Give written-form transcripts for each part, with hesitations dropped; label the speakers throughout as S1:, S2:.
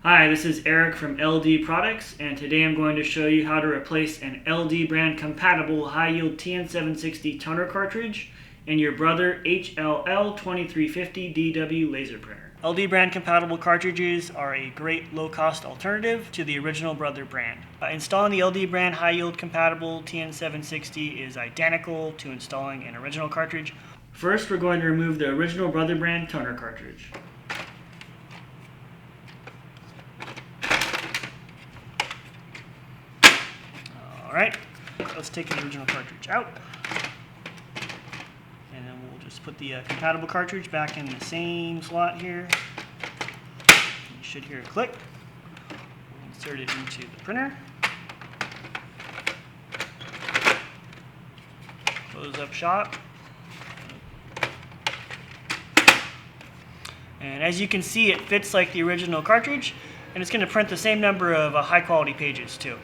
S1: Hi, this is Eric from LD Products, and today I'm going to show you how to replace an LD brand compatible high-yield TN-760 toner cartridge in your Brother HL-L2350 DW Laser Printer. LD brand compatible cartridges are a great low-cost alternative to the original Brother brand. Installing the LD brand high-yield compatible TN-760 is identical to installing an original cartridge. First, we're going to remove the original Brother brand toner cartridge. Alright, let's take the original cartridge out, and then we'll just put the compatible cartridge back in the same slot here. You should hear a click. We'll insert it into the printer. Close up shop. And as you can see, it fits like the original cartridge, and it's going to print the same number of high quality pages too.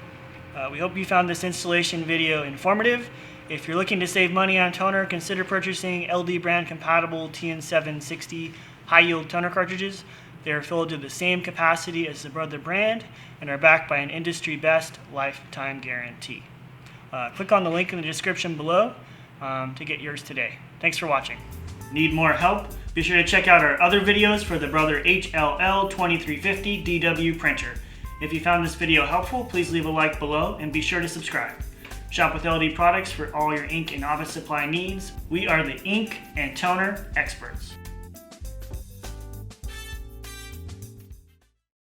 S1: We hope you found this installation video informative. If you're looking to save money on toner, consider purchasing LD brand compatible TN760 high yield toner cartridges. They are filled to the same capacity as the Brother brand and are backed by an industry best lifetime guarantee. Click on the link in the description below to get yours today. Thanks for watching. Need more help? Be sure to check out our other videos for the Brother HL-L2350 DW printer. If you found this video helpful, please leave a like below and be sure to subscribe. Shop with LD Products for all your ink and office supply needs. We are the ink and toner experts.